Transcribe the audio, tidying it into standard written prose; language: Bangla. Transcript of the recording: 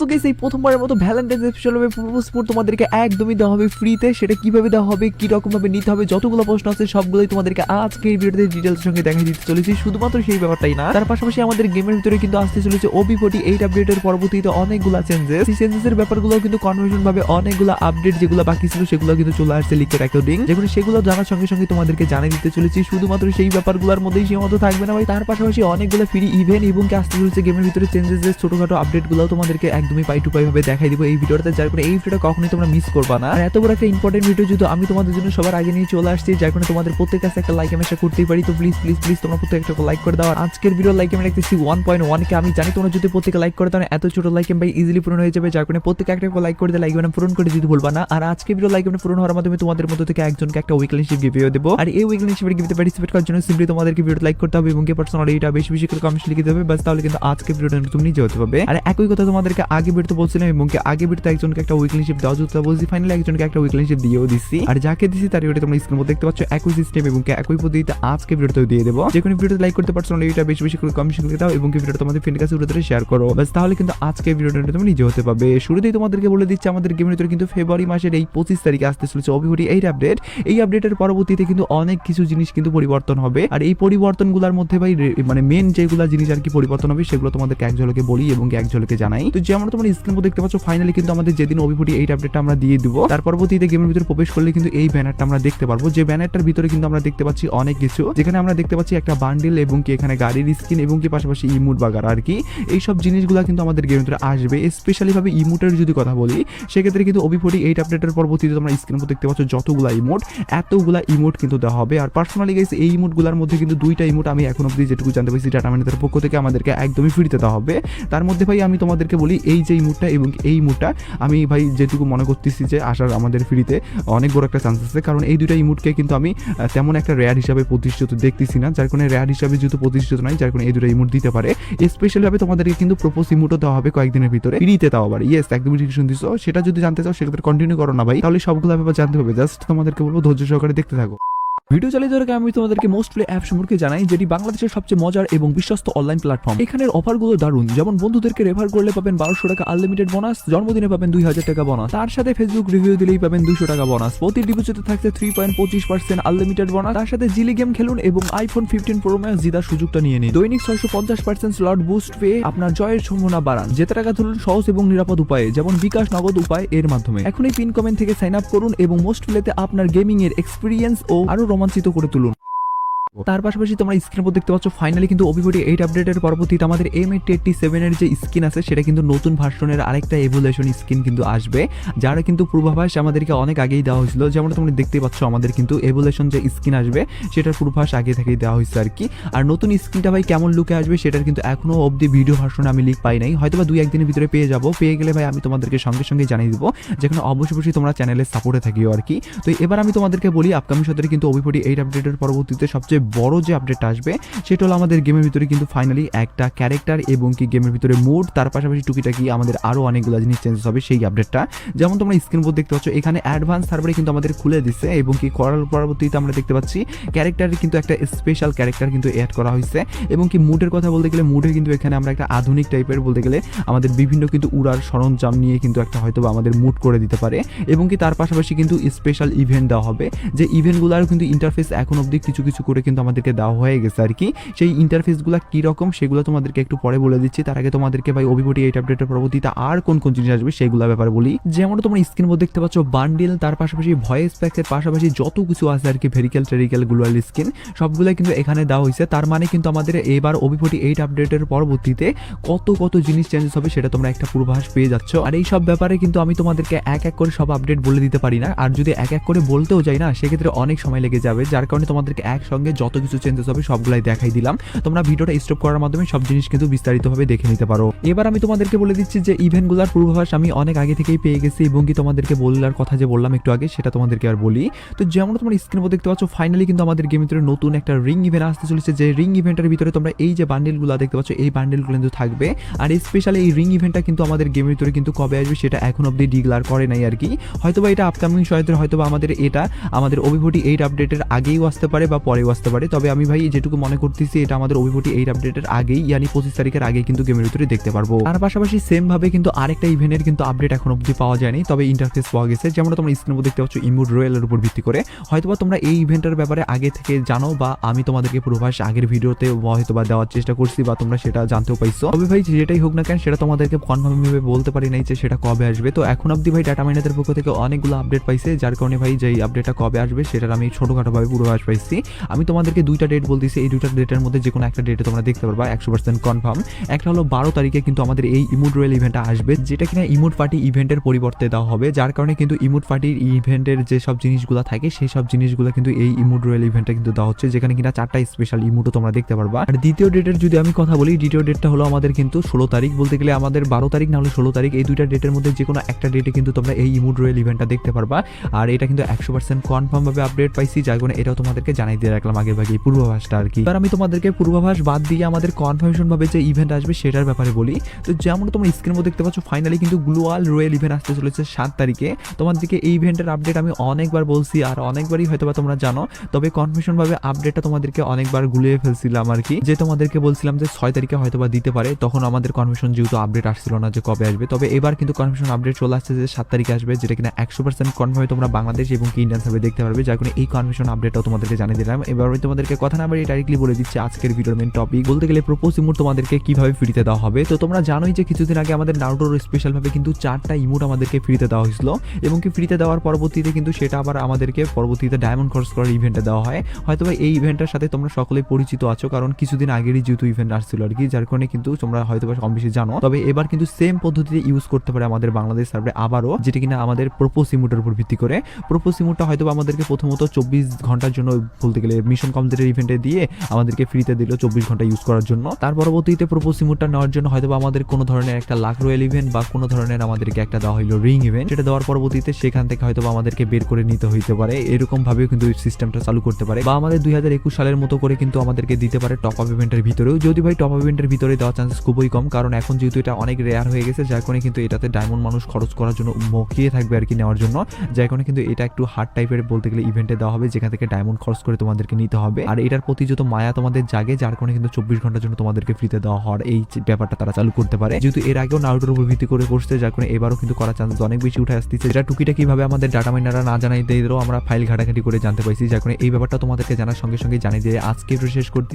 সো গাইস এই প্রথমবারের মতো ভ্যালেন্টাইন্স স্পেশাল ভাবে প্রপোজ ফোন তোমাদেরকে একদমই দেওয়া হবে ফ্রিতে। সেটা কিভাবে দেওয়া হবে, কি রকম ভাবে নিতে হবে, যতগুলো প্রশ্ন আছে সবগুলোই তোমাদেরকে আজকে এই ভিডিওতে ডিটেইলস সঙ্গে দেখাই দিতে চলেছি। শুধুমাত্র সেই ব্যাপারটাই না, তার পাশাপাশি আমাদের গেমের ভিতরে কিন্তু আসতে চলেছে OB48 আপডেটের পরবর্তীতে অনেকগুলো চেঞ্জেস। এই চেঞ্জেসের ব্যাপারগুলো কিন্তু কনফার্মেশন ভাবে অনেকগুলো আপডেট যেগুলো বাকি ছিল সেগুলো কিন্তু চলে আসছে লিকের অ্যাকর্ডিং, যেগুলো সেগুলো জানার সঙ্গে সঙ্গে তোমাদেরকে জানিয়ে দিতে চলেছি। শুধুমাত্র সেই ব্যাপারগুলোর মধ্যেই সীমাবদ্ধ থাকবে না ভাই, তার পাশাপাশি অনেকগুলো ফ্রি ইভেন্ট এবং আসতে চলেছে গেমের ভিতরে চেঞ্জেস, ছোটখাটো আপডেটগুলো তোমাদেরকে একদমই পাই টু পাই ভাবে দেখাই দিব এই ভিডিওতে, যার কারণে এই ভিডিওটা কখনোই তোমরা মিস করবা না। আর এত বড় একটা ইম্পর্টেন্ট ভিডিও যদি আমি তোমাদের জন্য সবার আগে নিয়ে চলে আসছি, যার কারণে তোমাদের প্রত্যেকের কাছে একটা লাইক আমি আশা করতেই পারি। তো প্লিজ প্লিজ প্লিজ তোমরা প্রত্যেক একটা লাইক করে দাও। আর আজকের ভিডিও লাইক আমি রাখতেছি 1.1 কে। আমি জানি তোমরা যদি প্রত্যেকে লাইক করে দাও এত ছোট লাইক ভাই ইজিলি পূরণ হয়ে যাবে, যার কারণে প্রত্যেকে একটা লাইক করে দিয়ে লাইক বাটন পূরণ করে দিতে ভুলবা না। আর আজকে ভিডিও লাইক বাটন পূরণ হওয়ার মাধ্যমে তোমাদের মধ্যে থেকে একজনকে একটা উইকলি শিপ গিফট দেব। আর এই উইকলি শিপের গিফটে পার্টিসিপেট করার জন্য সিম্পলি তোমাদেরকে ভিডিও লাইক করতে হবে এবং পার্সোনালি এটা বেশি বেশি করে কমেন্ট লিখে দেবে, বাস তাহলে কিন্তু আজকে ভিডিওটা তুমি নিজে হতে পারবে। আর একই কথা তোমাদেরকে আগে ভিডিওতে বলছিলাম এবং আগে ভিডিওতে একজনকে একটা উইকলি শিপ দেওয়া যেত বলছি, ফাইনালি একজনকে একটা উইকলি শিপ দিয়েও দিচ্ছি। আর যাকে দিচ্ছি তার ভিডিওটা তোমরা স্ক্রিনে দেখতে পাচ্ছ একই সিস্টেম এবং একই পদ্ধতিতে আজকে ভিডিওতে দিয়ে দেবো। যে কোনো ভিডিওতে লাইক করতে পার্সোনালি এটা বেশি বেশি করে কমেন্ট লিখে দাও এবং ভিডিওটা তোমাদের ফ্রেন্ডের কাছে উড়ে শেয়ার করো, বাস তাহলে কিন্তু আজকে ভিডিওটা তুমি নিজে হতে পারবে। শুরুতেই তোমাদেরকে বলে দিচ্ছি আমাদের গেমের ভিতরে কিন্তু ফেব্রুয়ারি মাসের এই 25 তারিখে আসতে চলেছে OB48 আপডেট। এই আপডেটের পরবর্তীতে কিন্তু অনেক কিছু জিনিস কিন্তু পরিবর্তন হবে। আর এই পরিবর্তনগুলোর মধ্যে ভাই মানে মেন যেগুলো জিনিস আর কি পরিবর্তন হবে সেগুলো তোমাদেরকে এক ঝলকে বলি এবং এক ঝলকে জানাই। তো যেমন তোমরা স্ক্রিনে দেখতে পাচ্ছ ফাইনালি কিন্তু আমাদের যেদিন OB48 আপডেটটা আমরা দিয়ে দিব তার পরবর্তীতে গেমের ভিতরে প্রবেশ করলে কিন্তু এই ব্যানারটা আমরা দেখতে পারবো। যে ব্যানারটার ভিতরে কিন্তু আমরা দেখতে পাচ্ছি অনেক কিছু, যেখানে আমরা দেখতে পাচ্ছি একটা বান্ডিল এবং কি এখানে গাড়ির স্কিন এবং কি পাশাপাশি ইমোট বাগার আর কি এইসব জিনিসগুলো কিন্তু আমাদের গেমের ভিতরে আসবে। স্পেশালি ভাবে ইমোটের যদি কথা বলি সেক্ষেত্রে কিন্তু OB48 আপডেটের পরবর্তীতে তোমরা স্ক্রিনে দেখতে পাচ্ছ যতগুলা ইমোট এতগুলা ইমোট কিন্তু দেওয়া হবে। আর পার্সোনালি গাইস এই ইমোটগুলোর মধ্যে কিন্তু দুইটা ইমোট আমি এখন অবধি যেটুকু জানতে পারছি ডাটা ম্যানেজারের পক্ষ থেকে আমাদেরকে একদমই ফ্রিতে দেওয়া হবে। তার মধ্যে ভাই আমি তোমাদেরকে বলি এই যে ইমোটটা এবং এই ইমোটটা আমি ভাই যেটুকু মনে করতেছি যে আসার আমাদের ফ্রিতে অনেক বড় একটা চান্স আছে, কারণ এই দুইটা ইমোটকে কিন্তু আমি তেমন একটা রেয়ার হিসাবে প্রতিষ্ঠিত দেখতেছি না, যার কারণে রেয়ার হিসাবে যেহেতু প্রতিষ্ঠিত নাই যার কারণে এই দুটো ইমোট দিতে পারে। স্পেশালি ভাবে তোমাদেরকে কিন্তু প্রপোজ ইমোটও দেওয়া হবে কয়েকদিনের ভিতরে ফ্রিতে দেওয়া পারে। ইয়েস একদমই ঠিক শুনতেছো। সেটা যদি জানতে চাও সেক্ষেত্রে কন্টিনিউ করো না ভাই, তাহলে সবগুলো ব্যাপার জানতে হবে। জাস্ট তোমাদেরকে বলবো ধৈর্য সহকারে দেখতে থাকো। ভিডিও চালিয়ে যাওয়ার আগে আমি তোমাদেরকে মোস্ট প্লে অ্যাপ সম্পর্কে জানাই, যেটি বাংলাদেশের সবচেয়ে মজার এবং বিশ্বস্ত অনলাইন প্ল্যাটফর্ম। এখানের অফারগুলো দারুণ, যেমন বন্ধুদেরকে রেফার করলে পাবেন 1200 টাকা আনলিমিটেড বোনাস, জন্মদিনে পাবেন 2000 টাকা বোনাস, তার সাথে ফেসবুক রিভিউ দিলেই পাবেন 200 টাকা বোনাস, প্রতি ডিপোজিটে থাকছে 3.25% আনলিমিটেড বোনাস, তার সাথে জিলি গেম খেলুন এবং iPhone 15 Pro Max জেতার সুযোগটা নিয়ে নিন। দৈনিক 650% স্লট বুস্ট পেয়ে আপনার জয়ের সম্ভাবনা বাড়ান। জেতে টাকা তুলুন সহজ এবং নিরাপদ উপায়ে, যেমন বিকাশ নগদ উপায় এর মাধ্যমে। এখনই পিন কমেন্ট থেকে সাইন আপ করুন এবং মোস্ট প্লেতে আপনার গেমিং এর এক্সপিরিয়েন্স ও আরো রোমাঞ্চিত করে তুলুন। তার পাশাপাশি তোমরা স্ক্রিনের উপর দেখতে পাচ্ছ ফাইনালি কিন্তু OB48 আপডেটের পরবর্তীতে আমাদের M887 এর যে স্কিন আছে সেটা কিন্তু নতুন ভার্সনের আরেকটা এভলিউশন স্কিন কিন্তু আসবে, যারা কিন্তু পূর্বাভাস আমাদেরকে অনেক আগেই দেওয়া হয়েছিল। যেমন তোমরা দেখতে পাচ্ছ আমাদের কিন্তু এভলিউশন যে স্কিন আসবে সেটার পূর্বাভাস আগে থেকেই দেওয়া হয়েছে আর কি। আর নতুন স্কিনটা ভাই কেমন লুকে আসবে সেটার কিন্তু এখনো অবধি ভিডিও ভার্সনে আমি লিক পাই নাই, হয়তো বা 2-1 দিনের ভিতরে পেয়ে যাবো। পেয়ে গেলে ভাই আমি তোমাদেরকে সঙ্গে সঙ্গে জানিয়ে দিব, যেখানে অবশ্যই তোমরা চ্যানেলের সাপোর্টে থাকিও আর কি। তো এবার আমি তোমাদেরকে বলি আপকামিং সপ্তাহে কিন্তু OB48 আপডেটের পরবর্তীতে সবচেয়ে বড় যে আপডেট আসবে সেটা হলো আমাদের গেমের ভিতরে কিন্তু ফাইনালি একটা ক্যারেক্টার এবং কি গেমের ভিতরে মুড, তার পাশাপাশি টুকিটাকি আমাদের আরো অনেকগুলো জিনিস চেঞ্জেস হবে সেই আপডেটটা। যেমন তোমরা স্ক্রিন বোর্ড দেখতে পাচ্ছ এখানে অ্যাডভান্স সার্ভারে কিন্তু আমাদের খুলে দিচ্ছে এবং কি করার পরবর্তীতে আমরা দেখতে পাচ্ছি ক্যারেক্টারের কিন্তু একটা স্পেশাল ক্যারেক্টার কিন্তু অ্যাড করা হয়েছে এবং কি মুডের কথা বলতে গেলে মুডে কিন্তু এখানে আমরা একটা আধুনিক টাইপের বলতে গেলে আমাদের বিভিন্ন কিন্তু উড়ার সরঞ্জাম নিয়ে কিন্তু একটা হয়তো আমাদের মুড করে দিতে পারে এবং কি তার পাশাপাশি কিন্তু স্পেশাল ইভেন্ট দেওয়া হবে, যে ইভেন্টগুলোর কিন্তু ইন্টারফেস এখন অবধি কিছু কিছু করে কিন্তু আমাদেরকে দেওয়া হয়ে গেছে আর কি। সেই ইন্টারফেসগুলো কি রকম সেগুলো তোমাদেরকে একটু পরে বলে দিচ্ছি। তার আগে তোমাদেরকে ভাই OB48 আপডেটের পরবর্তীতে আর কোন কোন জিনিস আসবে সেগুলো ব্যাপারে বলি। যেমন তোমরা স্ক্রিন মধ্যে দেখতে পাচ্ছ বান্ডিল, তার পাশাপাশি ভয়েস প্যাকের পাশাপাশি যত কিছু আছে আর কি ভেরিকেল টেরিকেল গ্লোয়াল স্কিন সবগুলো কিন্তু এখানে দেওয়া হয়েছে। তার মানে কিন্তু আমাদের এবার OB48 আপডেটের পরবর্তীতে কত জিনিস চেঞ্জেস হবে সেটা তোমরা একটা পূর্বাভাস পেয়ে যাচ্ছ। আর এই সব ব্যাপারে কিন্তু আমি তোমাদেরকে এক এক করে সব আপডেট বলে দিতে পারি না, আর যদি এক এক করে বলতেও যাই না সেক্ষেত্রে অনেক সময় লেগে যাবে, যার কারণে তোমাদেরকে একসঙ্গে যত কিছু চেঞ্জেস হবে সবগুলাই দেখাই দিলাম। তোমরা ভিডিওটা স্টপ করার মাধ্যমে সব জিনিস কিন্তু বিস্তারিতভাবে দেখে নিতে পারো। এবার আমি তোমাদেরকে বলে দিচ্ছি যে ইভেন্টগুলোর পূর্বাভাস আমি অনেক আগে থেকেই পেয়ে গেছি এবং কি তোমাদেরকে বলার কথা যে বললাম একটু আগে সেটা তোমাদেরকে আর বলি। তো যেমন তোমরা স্ক্রিনে দেখতে পাচ্ছ ফাইনালি কিন্তু আমাদের গেমের ভিতরে নতুন একটা রিং ইভেন্ট আসতে চলেছে, যে রিং ইভেন্টের ভিতরে তোমরা এই যে বান্ডেলগুলো দেখতে পাচ্ছ এই বান্ডেলগুলো কিন্তু থাকবে। আর স্পেশালি এই রিং ইভেন্টটা কিন্তু আমাদের গেমের ভিতরে কিন্তু কবে আসবে সেটা এখন অবধি ডিক্লেয়ার করে নাই আর কি। হয়তোবা এটা আপকামিং সময়ের হয়তোবা আমাদের এটা আমাদের OB48 আপডেটের আগেও আসতে পারে বা পরেও আসতে পারে। তবে আমি ভাই যেটুকু মনে করতেছি এটা আমাদের ওবিপটি 8 আপডেটের আগেই ইয়ানি 25 তারিখের আগেই কিন্তু গেমের ভিতরে দেখতে পারবো। তার পাশাপাশি সেম ভাবে কিন্তু আরেকটা ইভেন্টের কিন্তু আপডেট এখন অবধি পাওয়া যায়নি, তবে ইন্টারফেস পাওয়া গেছে। যেমন তোমরা স্ক্রিনে দেখতে পাচ্ছ ইমোট রয়্যালের উপর ভিত্তি করে। হয়তোবা তোমরা এই ইভেন্টের ব্যাপারে আগে থেকে জানো বা আমি তোমাদেরকে পূর্বাভাস আগের ভিডিওতে হয়তোবা দেওয়ার চেষ্টা করছি বা তোমরা সেটা জানতেও পাইছো। তবে ভাই যেটাই হোক না কেন সেটা তোমাদেরকে কনফার্ম ভাবে বলতে পারি নাই যে সেটা কবে আসবে। তো এখন অবধি ভাই ডাটা মাইনারদের পক্ষ থেকে অনেকগুলো আপডেট পাইছে, যার কারণে ভাই যে আপডেটটা কবে আসবে সেটার আমি ছোটখাটো ভাবে পূর্বাভাস পাইছি। আমি তোমাদেরকে দুইটা ডেট বলতেছি, এই দুইটা ডেটের মধ্যে যে কোনো একটা ডেটে তোমরা দেখতে পারবা 100% কনফার্ম। একটা হলো 12 তারিখে কিন্তু আমাদের এই ইমোট রয়্যাল ইভেন্টটা আসবে, যেটা কিনা ইমোট পার্টি ইভেন্টের পরিবর্তে দেওয়া হবে, যার কারণে কিন্তু ইমোট পার্টির ইভেন্টের যে সব জিনিসগুলো থাকে সেই সব জিনিসগুলো কিন্তু এই ইমোট রয়্যাল ইভেন্টে কিন্তু দেওয়া হচ্ছে, যেখানে কিনা 4টা স্পেশাল ইমোটও তোমরা দেখতে পারবা। আর দ্বিতীয় ডেটের যদি আমি কথা বলি, দ্বিতীয় ডেটটা হলো আমাদের কিন্তু 16 তারিখ, বলতে গেলে আমাদের 12 তারিখ না হলে 16 তারিখ, এই দুইটা ডেটের মধ্যে যে কোনো একটা ডেটে কিন্তু তোমরা এই ইমোট রয়্যাল ইভেন্টটা দেখতে পারবা। আর এটা কিন্তু 100% কনফার্ম ভাবে আপডেট পাইছি, যার কারণে এটাও তোমাদেরকে জানাই দিয়ে রাখলাম আগে ভাগে পূর্বাভাসটা আর কি। এবার আমি তোমাদেরকে পূর্বাভাস বাদ দিয়ে আমাদের কনফার্মেশন ভাবে যে ইভেন্ট আসবে সেটার ব্যাপারে বলি। তো যেমন তোমরা স্ক্রিনের মধ্যে দেখতে পাচ্ছ ফাইনালি কিন্তু গ্লোবাল রয়্যাল ইভেন্ট আসতে চলেছে 7 তারিখে। তোমাদেরকে এই ইভেন্টের আপডেট আমি অনেকবার বলছি আর অনেকবারই হয়তোবা তোমরা জানো, তবে কনফার্মেশন ভাবে আপডেটটা তোমাদেরকে অনেকবার গুলিয়ে ফেলছিলাম আর কি, যে তোমাদেরকে বলছিলাম যে 6 তারিখে হয়তোবা দিতে পারে, তখন আমাদের কনফার্মেশন যেহেতু আপডেট আসছিল না যে কবে আসবে। তবে এবার কিন্তু কনফার্মেশন আপডেট চলে আসছে যে 7 তারিখে আসবে, যেটা কিনা 100% কনফার্ম তোমরা বাংলাদেশ এবং কি ইন্ডিয়ান সার্ভে দেখতে পারবে, যার কারণে এই কনফার্মেশন আপডেটটাও তোমাদেরকে জানিয়ে দিলাম। এবার আমি তোমাদেরকে কথা না বাড়িয়ে ডাইরেক্টলি বলে দিচ্ছি আজকের ভিডিওর মেইন টপিক, বলতে গেলে প্রপোজ ইমোট তোমাদেরকে কিভাবে ফ্রিতে দেওয়া হবে। তো তোমরা জানোই যে কিছুদিন আগে আমাদের নারুটোর স্পেশাল ভাবে কিন্তু 4টা ইমোট আমাদেরকে ফ্রিতে দেওয়া হয়েছিল, এবং কি ফ্রিতে দেওয়ার পরবর্তীতে কিন্তু সেটা আবার আমাদেরকে পরবর্তীতে ডায়মন্ড খরচ করার ইভেন্টে দেওয়া হয়। হয়তো এই ইভেন্টের সাথে তোমরা সকলেই পরিচিত আছো, কারণ কিছুদিন আগেরই যেহেতু ইভেন্ট আসছিল আর কি, যার কারণে কিন্তু তোমরা হয়তো কম বেশি জানো। তবে এবার কিন্তু সেম পদ্ধতিতে ইউজ করতে পারে আমাদের বাংলাদেশ সার্ভে আবারও, যেটা কিনা আমাদের প্রপোজ ইমোটের উপর ভিত্তি করে। প্রপোজ ইমোটটা হয়তো আমাদেরকে প্রথমত 24 ঘন্টার জন্য, বলতে গেলে মিশন কমপ্লিটের ইভেন্টে দিয়ে আমাদেরকে ফ্রিতে দিল 24 ঘন্টা ইউজ করার জন্য। তার পরবর্তীতে প্রপোজ ইমোটটা নেওয়ার জন্য হয়তো আমাদের কোনো ধরনের একটা লাখ রয়্যাল ইভেন্ট বা কোনো ধরনের আমাদেরকে একটা দেওয়া হলো রিং ইভেন্ট, সেটা দেওয়ার পরবর্তীতে সেখান থেকে হয়তো আমাদেরকে বের করে নিতে হইতে পারে, এরকম ভাবেও কিন্তু সিস্টেমটা চালু করতে পারে। বা আমাদের 2021 সালের মতো করে কিন্তু আমাদেরকে দিতে পারে টপ আপ ইভেন্টের ভিতরেও, যদি ভাই টপ আপ ইভেন্টের ভিতরে দেওয়ার চান্সেস খুবই কম, কারণ এখন যেহেতু এটা অনেক রেয়ার হয়ে গেছে, যার কারণে কিন্তু এটাতে ডায়মন্ড মানুষ খরচ করার জন্য মকিয়ে থাকবে আর কি নেওয়ার জন্য, যার কারণে কিন্তু এটা একটু হার্ড টাইপের বলতে গেলে ইভেন্টে দেওয়া হবে, যেখান থেকে ডায়মন্ড খরচ করে তোমাদেরকে নিতে হবে। আর এটার প্রতি যত মায়া তোমাদের জাগে, যার কারণে কিন্তু 24 ঘন্টার জন্য তোমাদেরকে ফ্রিতে দেওয়া হওয়ার এই ব্যাপারটা তারা চালু করতে পারে, যেহেতু এর আগেও নারুটোর উপর ভিত্তি করে করছে, যার কারণে এবারও কিন্তু করার চান্স অনেক বেশি উঠে আসতেছে। যেটা টুকিটা কিভাবে আমাদের ডাটা মাইনাররা না জানাই দিয়েও আমরা ফাইল ঘাটাঘাটি করে জানতে পাইছি, যার কারণে এই ব্যাপারটা তোমাদেরকে জানার সঙ্গে সঙ্গে জানিয়ে দিয়ে আজকে শেষ করতে